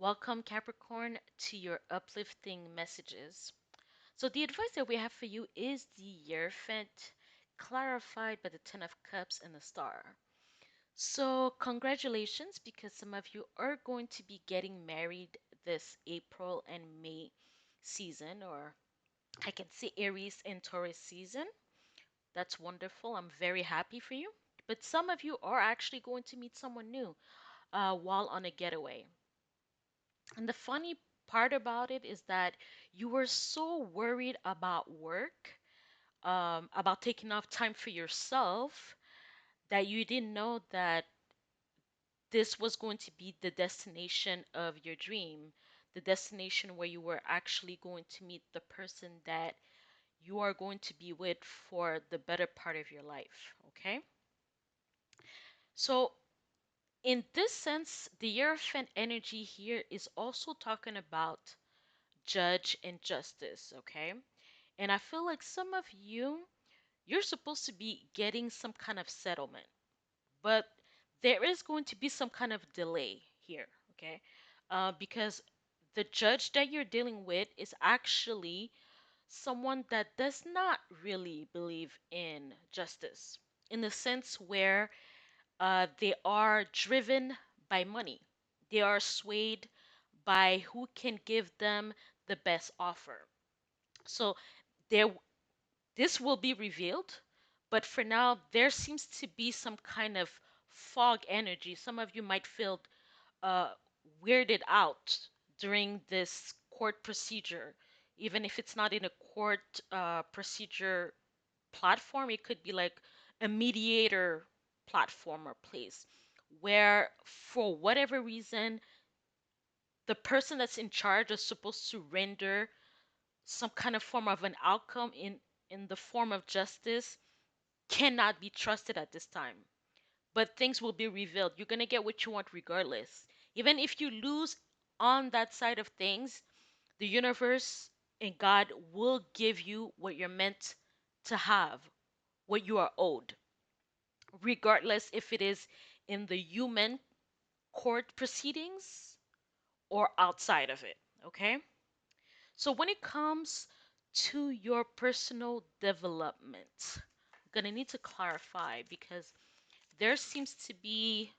Welcome, Capricorn, to your uplifting messages. So, the advice that we have for you is the Yearfant, clarified by the Ten of Cups and the Star. So, congratulations, because some of you are going to be getting married this April and May season, or I can say Aries and Taurus season. That's wonderful. I'm very happy for you. But some of you are actually going to meet someone new while on a getaway. And the funny part about it is that you were so worried about work, about taking off time for yourself, that you didn't know that this was going to be the destination of your dream, the destination where you were actually going to meet the person that you are going to be with for the better part of your life. Okay? So, in this sense, the Hierophant energy here is also talking about judge and justice. Okay? And I feel like some of you're supposed to be getting some kind of settlement, but there is going to be some kind of delay here, okay? Because the judge that you're dealing with is actually someone that does not really believe in justice, in the sense where they are driven by money. They are swayed by who can give them the best offer. So there this will be revealed, but for now, there seems to be some kind of fog energy. Some of you might feel uh, weirded out during this court procedure, even if it's not in a court procedure platform. It could be like a mediator platform or place where, for whatever reason, the person that's in charge is supposed to render some kind of form of an outcome in the form of justice cannot be trusted at this time. But things will be revealed. You're going to get what you want regardless. Even if you lose on that side of things, the universe and God will give you what you're meant to have, what you are owed, regardless if it is in the human court proceedings or outside of it. Okay? So when it comes to your personal development, I'm going to need to clarify because there seems to be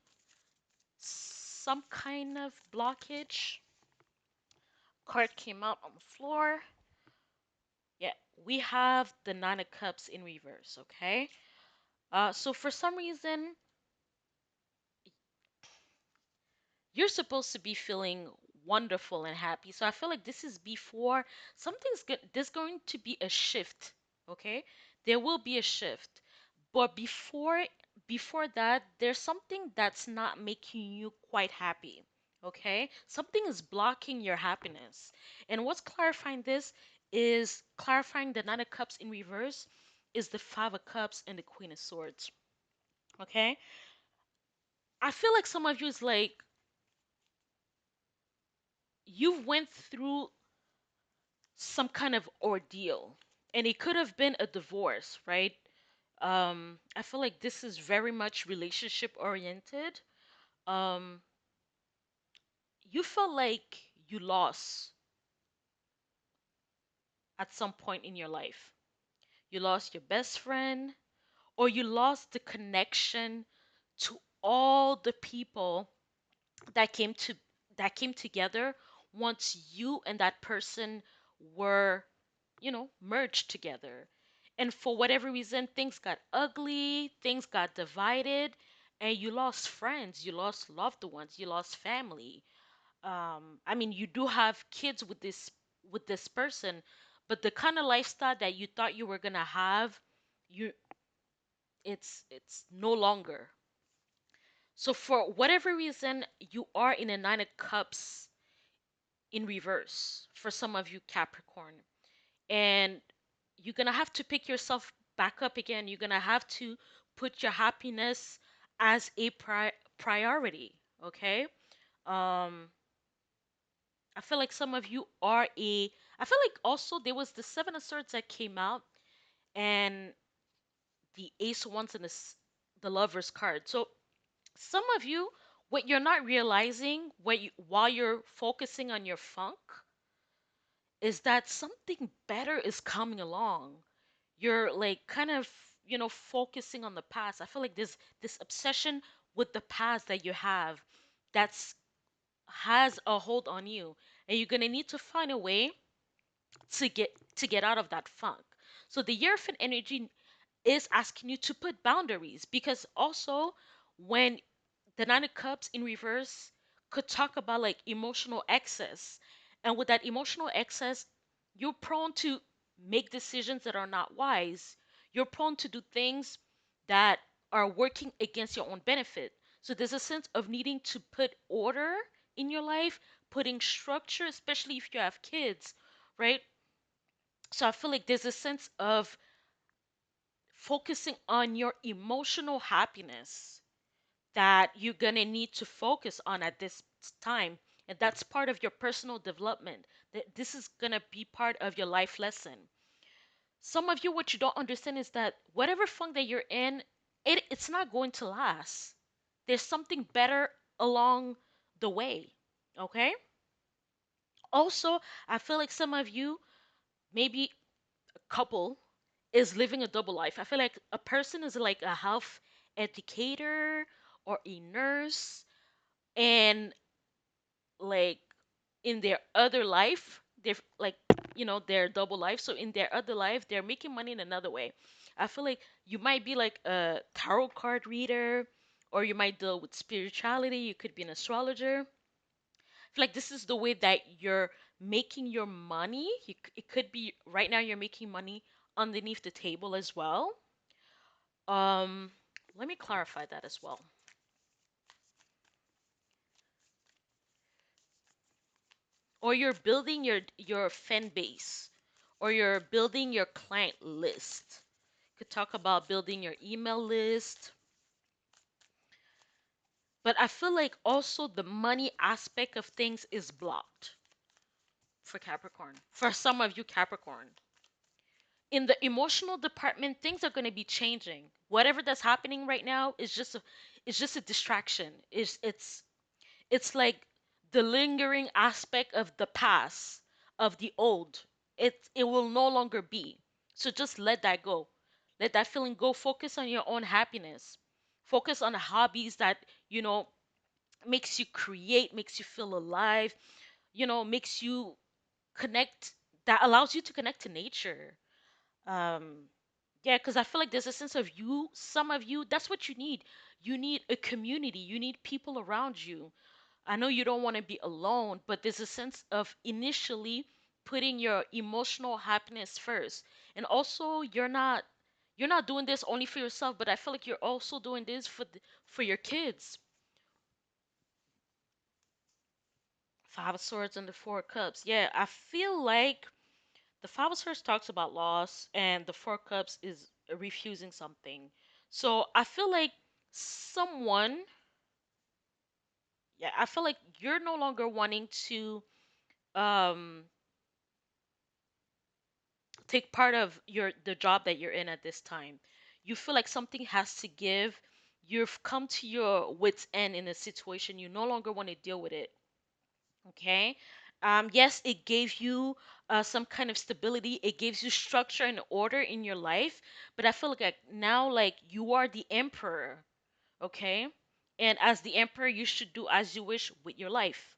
some kind of blockage. Card came out on the floor. Yeah, we have the Nine of Cups in reverse, okay? So for some reason, you're supposed to be feeling wonderful and happy. So I feel like this is before something's good. There's going to be a shift, okay? There will be a shift. But before that, there's something that's not making you quite happy. Okay? Something is blocking your happiness. And what's clarifying this is clarifying the Nine of Cups in reverse is the Five of Cups and the Queen of Swords. Okay? I feel like some of you is like you've went through some kind of ordeal. And it could have been a divorce, right? I feel like this is very much relationship oriented. um you felt like you lost at some point in your life. You lost your best friend, or you lost the connection to all the people that came together once you and that person were, merged together. And for whatever reason, things got ugly, things got divided, and you lost friends, you lost loved ones, you lost family. I mean, you do have kids with this person, but the kind of lifestyle that you thought you were gonna have, you it's no longer. So for whatever reason, you are in a Nine of Cups in reverse for some of you Capricorn, and you're gonna have to pick yourself back up again. You're gonna have to put your happiness as a priority. Okay. Um, I feel like some of you are a. I feel like also there was the Seven of Swords that came out, and the Ace of Wands and the Lover's card. So some of you what you're not realizing while you're focusing on your funk is that something better is coming along. You're like kind of, focusing on the past. I feel like this obsession with the past that you have that's has a hold on you, and you're going to need to find a way to get out of that funk. So the year of energy is asking you to put boundaries, because also when the Nine of Cups in reverse could talk about like emotional excess. And with that emotional excess, you're prone to make decisions that are not wise. You're prone to do things that are working against your own benefit. So there's a sense of needing to put order in your life, putting structure, especially if you have kids, right? So I feel like there's a sense of focusing on your emotional happiness that you're going to need to focus on at this time. And that's part of your personal development. That this is going to be part of your life lesson. Some of you, what you don't understand is that whatever funk that you're in, it's not going to last. There's something better along the way. Okay? Also, I feel like some of you, maybe a couple, is living a double life. I feel like a person is like a health educator or a nurse, and like in their other life, they're like, their double life. So in their other life, they're making money in another way. I feel like you might be like a tarot card reader, or you might deal with spirituality. You could be an astrologer. I feel like this is the way that you're making your money. It could be right now you're making money underneath the table as well. Um, Let me clarify that as well. Or you're building your fan base, or you're building your client list. Could talk about building your email list. But I feel like also the money aspect of things is blocked for Capricorn. For some of you Capricorn. In the emotional department, things are going to be changing. Whatever that's happening right now is just a distraction. It's like the lingering aspect of the past, of the old. It will no longer be. So just let that go. Let that feeling go. Focus on your own happiness. Focus on the hobbies that, makes you create, makes you feel alive, makes you connect, that allows you to connect to nature. Um, yeah, because I feel like there's a sense of you, some of you, that's what you need. You need a community, you need people around you. I know you don't want to be alone, but there's a sense of initially putting your emotional happiness first. And also, you're not doing this only for yourself, but I feel like you're also doing this for your kids. Five of Swords and the Four of Cups. Yeah, I feel like the Five of Swords talks about loss, and the Four of Cups is refusing something. So I feel like someone, yeah, I feel like you're no longer wanting to um take part of the job that you're in at this time. You feel like something has to give. You've come to your wits end in a situation. You no longer want to deal with it. Okay. Yes, it gave you some kind of stability. It gives you structure and order in your life. But I feel like now, like you are the emperor. Okay. And as the emperor, you should do as you wish with your life.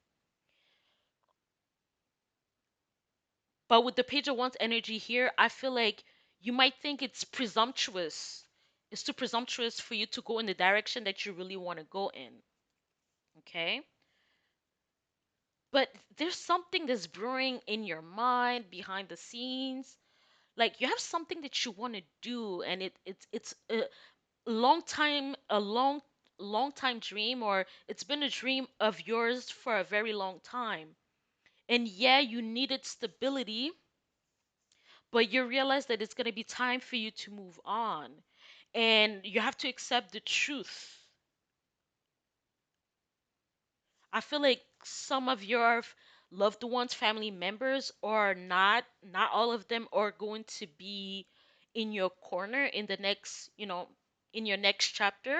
But with the Page of Wands energy here, I feel like you might think it's presumptuous. It's too presumptuous for you to go in the direction that you really want to go in. Okay? But there's something that's brewing in your mind behind the scenes. Like you have something that you want to do, and it's a long time dream, or it's been a dream of yours for a very long time. And yeah, you needed stability, but you realize that it's going to be time for you to move on, and you have to accept the truth. I feel like some of your loved ones, family members, are not all of them are going to be in your corner in the next, in your next chapter.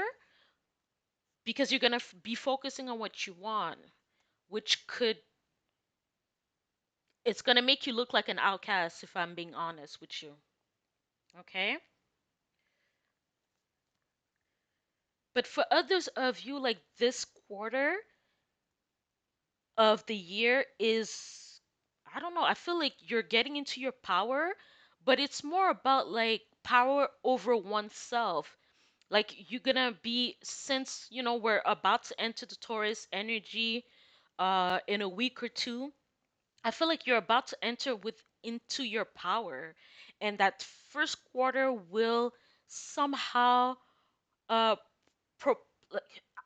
because you're going to be focusing on what you want, which could, it's going to make you look like an outcast if I'm being honest with you. Okay? But for others of you, like this quarter of the year is, I don't know, I feel like you're getting into your power, but it's more about like power over oneself. Like you're gonna be, since we're about to enter the Taurus energy in a week or two, I feel like you're about to enter with into your power, and that first quarter will somehow uh pro like,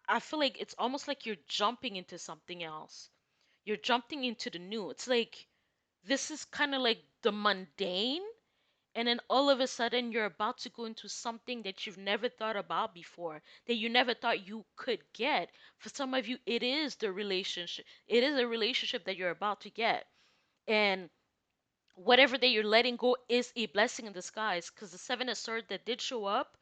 I feel like it's almost like you're jumping into something else. You're jumping into the new. It's like this is kind of like the mundane, and then all of a sudden you're about to go into something that you've never thought about before, that you never thought you could get. For some of you, it is the relationship. It is a relationship that you're about to get. And whatever that you're letting go is a blessing in disguise, because the seven of swords that did show up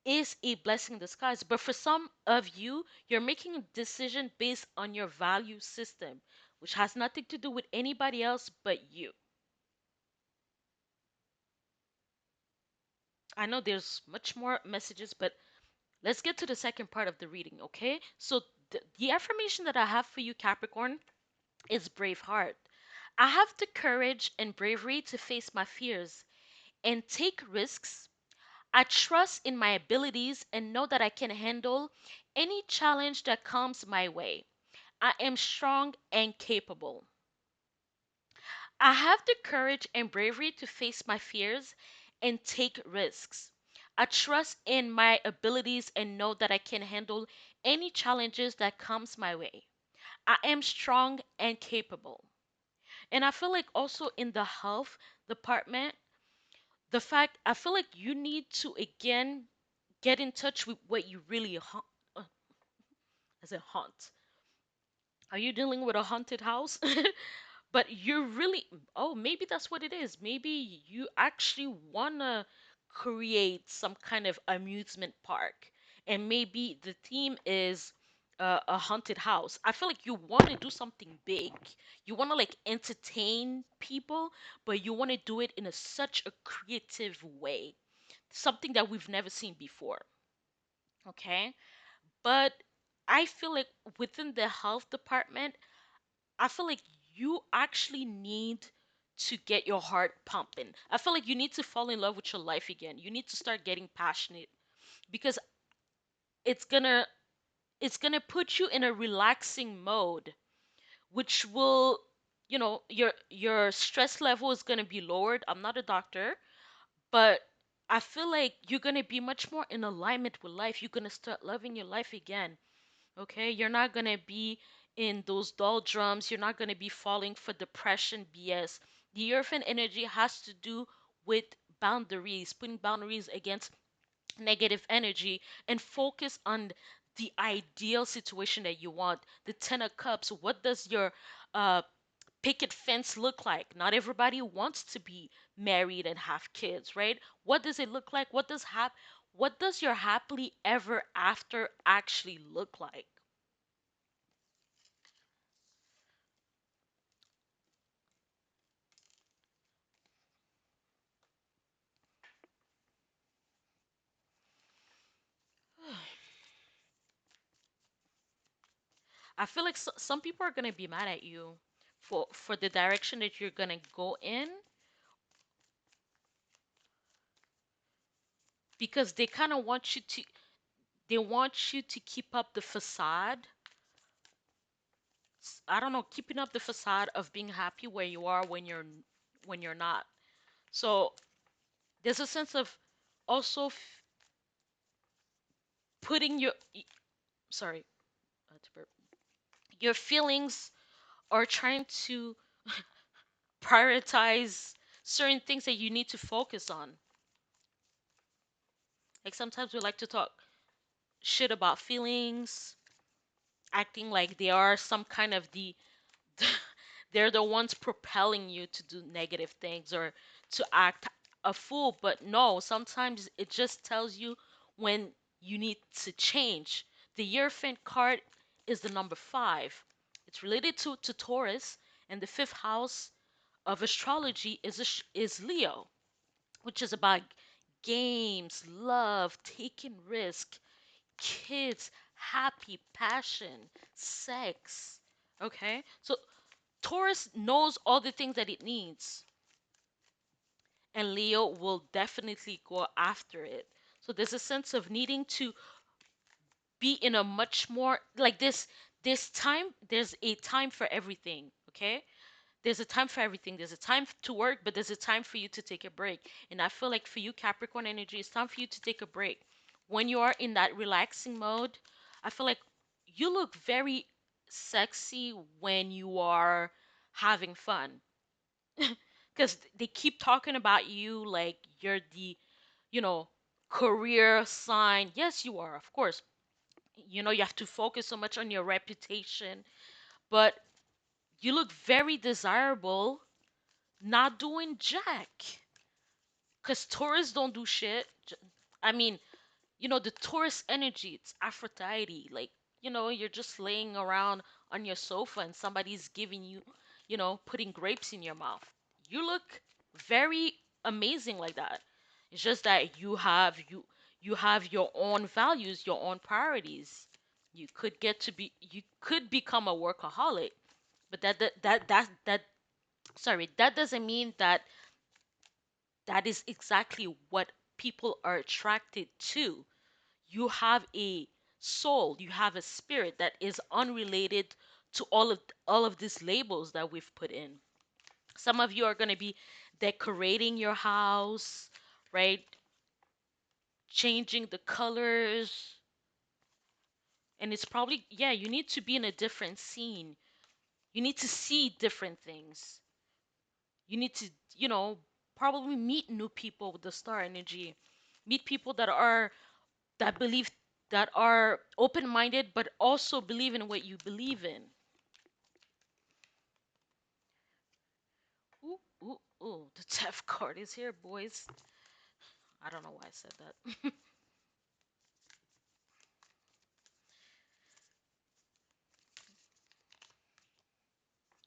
is a blessing in disguise. But for some of you, you're making a decision based on your value system, which has nothing to do with anybody else but you. I know there's much more messages, but let's get to the second part of the reading, okay? So, the affirmation that I have for you, Capricorn, is brave heart. I have the courage and bravery to face my fears and take risks. I trust in my abilities and know that I can handle any challenge that comes my way. I am strong and capable. I have the courage and bravery to face my fears and take risks. I trust in my abilities and know that I can handle any challenges that comes my way. I am strong and capable. And I feel like also in the health department, the fact I feel like you need to again get in touch with what you really as a haunt. Are you dealing with a haunted house? But you're really, oh, maybe that's what it is. Maybe you actually want to create some kind of amusement park, and maybe the theme is a haunted house. I feel like you want to do something big. You want to like entertain people, but you want to do it in such a creative way, something that we've never seen before. Okay, but I feel like within the health department, I feel like you actually need to get your heart pumping. I feel like you need to fall in love with your life again. You need to start getting passionate, because it's gonna it's gonna put you in a relaxing mode, which will, your stress level is gonna be lowered. I'm not a doctor, but I feel like you're gonna be much more in alignment with life. You're gonna start loving your life again. Okay, you're not gonna be in those doldrums. You're not gonna be falling for depression BS. The Earthen energy has to do with boundaries, putting boundaries against negative energy, and focus on the ideal situation that you want. The Ten of Cups. What does your uh, picket fence look like? Not everybody wants to be married and have kids, right? What does it look like? What does your happily ever after actually look like? I feel like some people are gonna be mad at you for the direction that you're gonna go in, because they kind of want you to keep up the facade. I don't know, keeping up the facade of being happy where you are when you're not. So there's a sense of also putting sorry, to burp. Your feelings, or trying to prioritize certain things that you need to focus on. Like sometimes we like to talk shit about feelings, acting like they are some kind of they're the ones propelling you to do negative things or to act a fool. But no, sometimes it just tells you when you need to change. The Yearfant card is the number 5. It's related to Taurus, and the fifth house of astrology is Leo, which is about games, love, taking risk, kids, happy, passion, sex. Okay? So Taurus knows all the things that it needs, and Leo will definitely go after it. So there's a sense of needing to be in a much more like this time. There's a time for everything. Okay, there's a time for everything. There's a time to work, but there's a time for you to take a break. And I feel like for you, Capricorn energy, it's time for you to take a break. When you are in that relaxing mode, I feel like you look very sexy when you are having fun. Because they keep talking about you like you're the, you know, career sign. Yes, you are, of course. You have to focus so much on your reputation, but you look very desirable not doing jack. Because tourists don't do shit. I mean, the tourist energy, it's Aphrodite. Like, you're just laying around on your sofa and somebody's giving you, putting grapes in your mouth. You look very amazing like that. It's just that you have your own values, your own priorities. You could become a workaholic, but that sorry, that doesn't mean that is exactly what people are attracted to. You have a soul, you have a spirit that is unrelated to all of these labels that we've put in. Some of you are going to be decorating your house, right? Changing the colors, and it's probably, yeah, you need to be in a different scene. You need to see different things. You need to, probably meet new people with the star energy. Meet people that believe, that are open-minded but also believe in what you believe in. Ooh, ooh, ooh, the death card is here, boys. I don't know why I said that.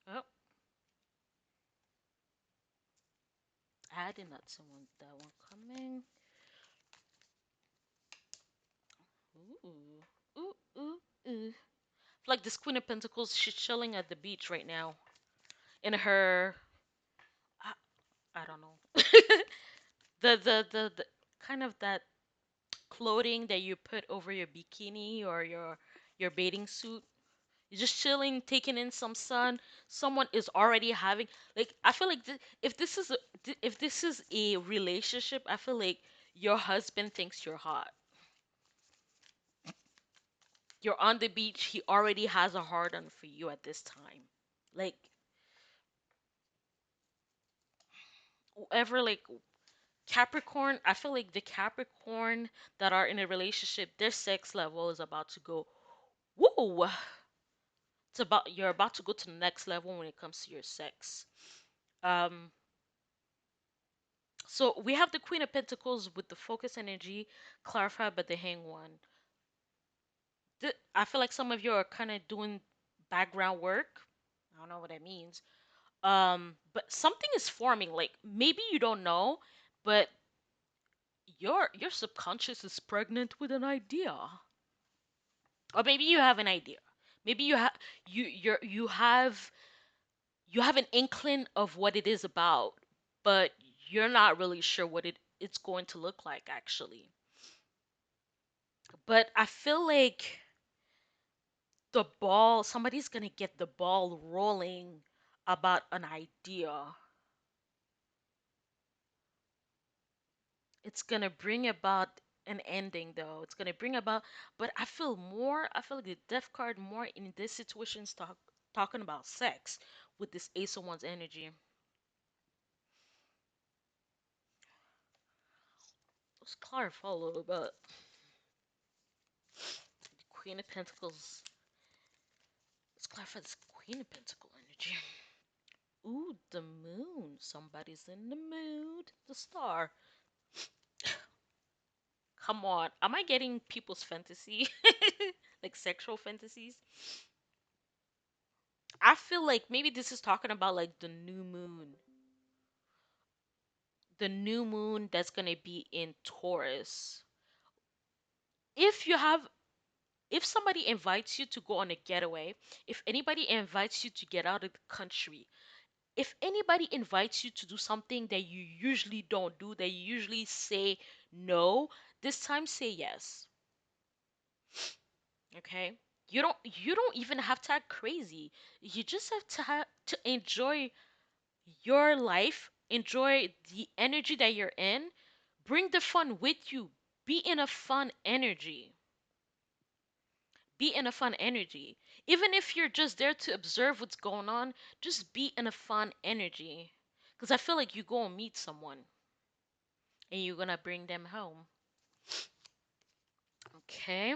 Oh, I did not see that one coming. Ooh, ooh, ooh, ooh. Like this Queen of Pentacles, she's chilling at the beach right now in her, I, I don't know, the kind of that clothing that you put over your bikini or your bathing suit. You're just chilling, taking in some sun. Someone is already having, like, I feel like if this is a relationship, I feel like your husband thinks you're hot. You're on the beach, he already has a hard on for you at this time. Like, whoever, like, Capricorn, I feel like the Capricorn that are in a relationship, their sex level is about to go, whoa. You're about to go to the next level when it comes to your sex. Um, so we have the Queen of Pentacles with the focus energy, clarified by the Hang One. I feel like some of you are kind of doing background work. I don't know what that means. But something is forming. Like, maybe you don't know, but your subconscious is pregnant with an idea, or maybe you have an idea. Maybe you have an inkling of what it is about, but you're not really sure what it's going to look like actually. But I feel like somebody's gonna get the ball rolling about an idea. It's gonna bring about an ending though. It's gonna bring about, but I feel like the death card more in this situation is talking about sex with this Ace of Wands energy. Let's clarify a little bit. The Queen of Pentacles. Let's clarify this Queen of Pentacle energy. Ooh, the moon. Somebody's in the mood. The star. Come on. Am I getting people's fantasy? like sexual fantasies. I feel like maybe this is talking about like the new moon that's gonna be in Taurus. If you have, if somebody invites you to go on a getaway, if anybody invites you to get out of the country, if anybody invites you to do something that you usually don't do, that you usually say no, this time say yes. Okay? You don't even have to act crazy. You just have to enjoy your life, enjoy the energy that you're in, bring the fun with you. Be in a fun energy. Be in a fun energy. Even if you're just there to observe what's going on, just be in a fun energy. Because I feel like you go and meet someone and you're gonna bring them home. Okay,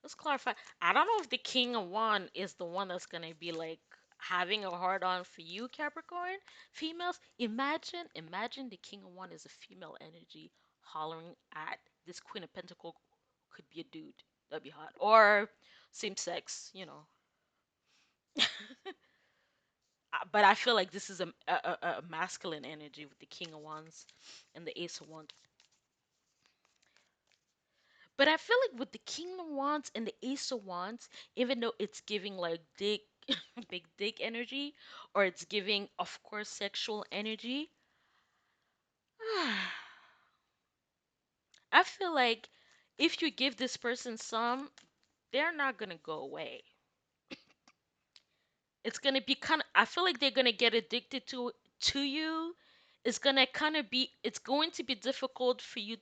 let's clarify. I don't know if the King of One is the one that's gonna be like having a hard on for you, Capricorn. Females, imagine the King of One is a female energy hollering at this Queen of Pentacle, could be a dude. That'd be hot. Or same sex, you know. But I feel like this is a masculine energy with the King of Wands and the Ace of Wands. But I feel like with the King of Wands and the Ace of Wands, even though it's giving like dick, big dick energy, or it's giving, of course, sexual energy, I feel like if you give this person some, they're not gonna go away. It's gonna be kind of. I feel like they're gonna get addicted to you. It's gonna kind of be. It's going to be difficult for you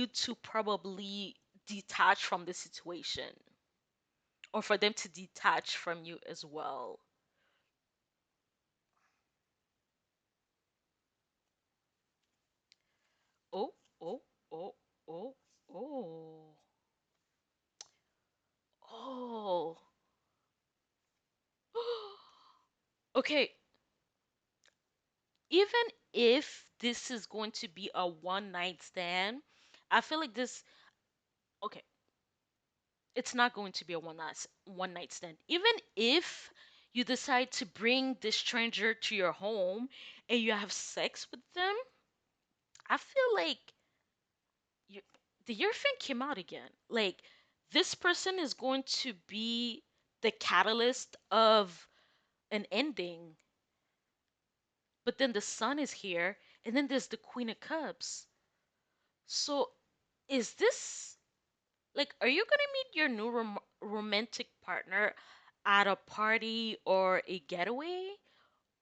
to probably detach from the situation, or for them to detach from you as well. Oh, oh, oh, oh, oh, oh. Okay, even if this is going to be a one night stand, I feel like this. Okay, it's not going to be a one night stand. Even if you decide to bring this stranger to your home and you have sex with them, I feel like you, the Yearfin came out again. Like this person is going to be the catalyst of an ending, but then the sun is here, and then there's the Queen of Cups. So is this like, are you gonna meet your new romantic partner at a party or a getaway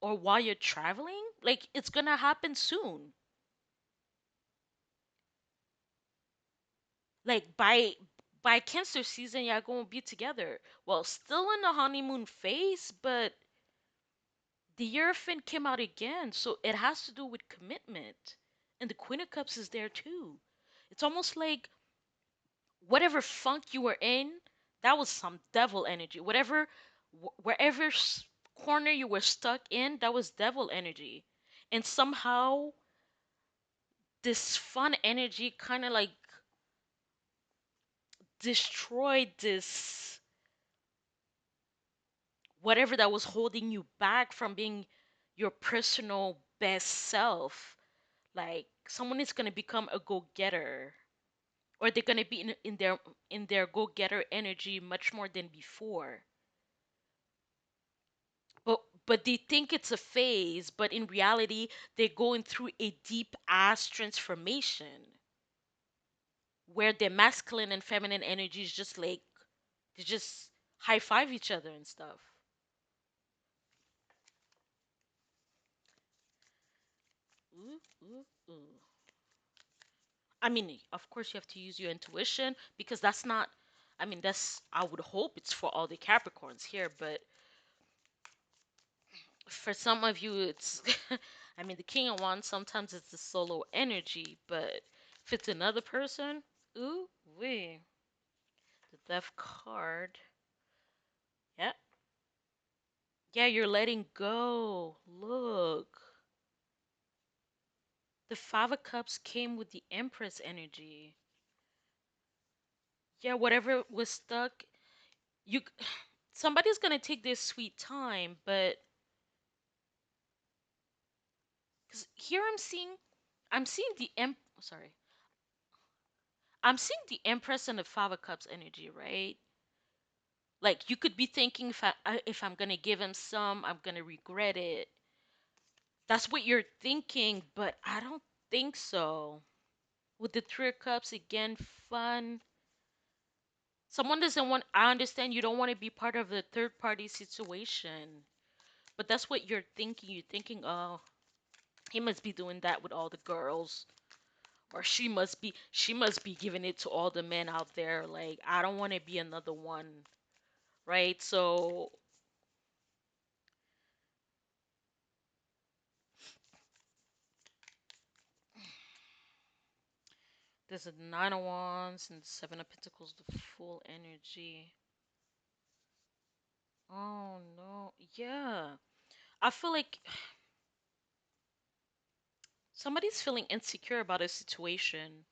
or while you're traveling? Like, it's gonna happen soon. Like by Cancer season, y'all gonna be together. Well, still in the honeymoon phase, but the Yearfin came out again, so it has to do with commitment. And the Queen of Cups is there too. It's almost like whatever funk you were in, that was some devil energy. Wherever corner you were stuck in, that was devil energy. And somehow this fun energy kind of like destroyed this whatever that was holding you back from being your personal best self. Like someone is going to become a go-getter, or they're going to be in their go-getter energy much more than before. But they think it's a phase, but in reality they're going through a deep ass transformation where their masculine and feminine energies just like they just high five each other and stuff. Ooh, ooh, ooh. I mean, of course, you have to use your intuition because that's not. I mean, that's. I would hope it's for all the Capricorns here, but for some of you, it's. I mean, the King of Wands sometimes it's the solo energy, but if it's another person, ooh, wee, the Death card. Yeah, yeah, you're letting go. Look, the Five of Cups came with the Empress energy. Yeah, whatever was stuck, you somebody's gonna take their sweet time, but because here I'm seeing sorry, I'm seeing the Empress and the Five of Cups energy, right? Like you could be thinking if I'm gonna give him some, I'm gonna regret it. That's what you're thinking, but I don't think so. With the Three of Cups again, fun. Someone doesn't want. I understand you don't want to be part of the third party situation, but that's what you're thinking. You're thinking, oh, he must be doing that with all the girls, or she must be giving it to all the men out there. Like I don't want to be another one, right? So there's a Nine of Wands and the Seven of Pentacles, the full energy. Oh no, yeah. I feel like somebody's feeling insecure about a situation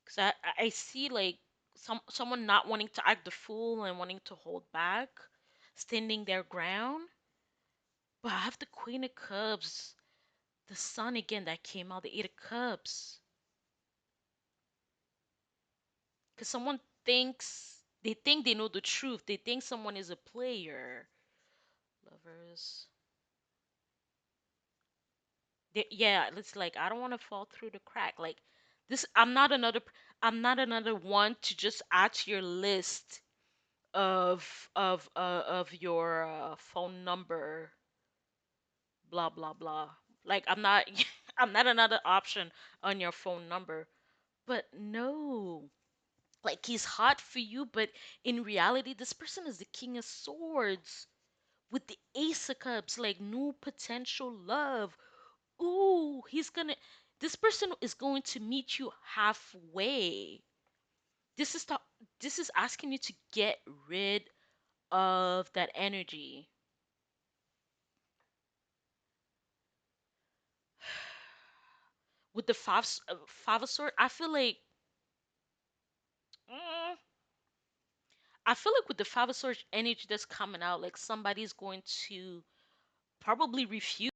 because I see like someone not wanting to act the fool and wanting to hold back, standing their ground. But I have the Queen of Cups, the Sun again that came out, the Eight of Cups, because someone think they know the truth. They think someone is a player. Lovers. Yeah, it's like I don't want to fall through the crack. Like this, I'm not another one to just add to your list of your phone number, blah blah blah. Like I'm not I'm not another option on your phone number. But no, like he's hot for you, but in reality, this person is the King of Swords with the Ace of Cups, like new potential love. Ooh, this person is going to meet you halfway. This is the, this is asking you to get rid of that energy. With the five of sword, mm, I feel like with the five of swords energy that's coming out, like somebody's going to probably refuse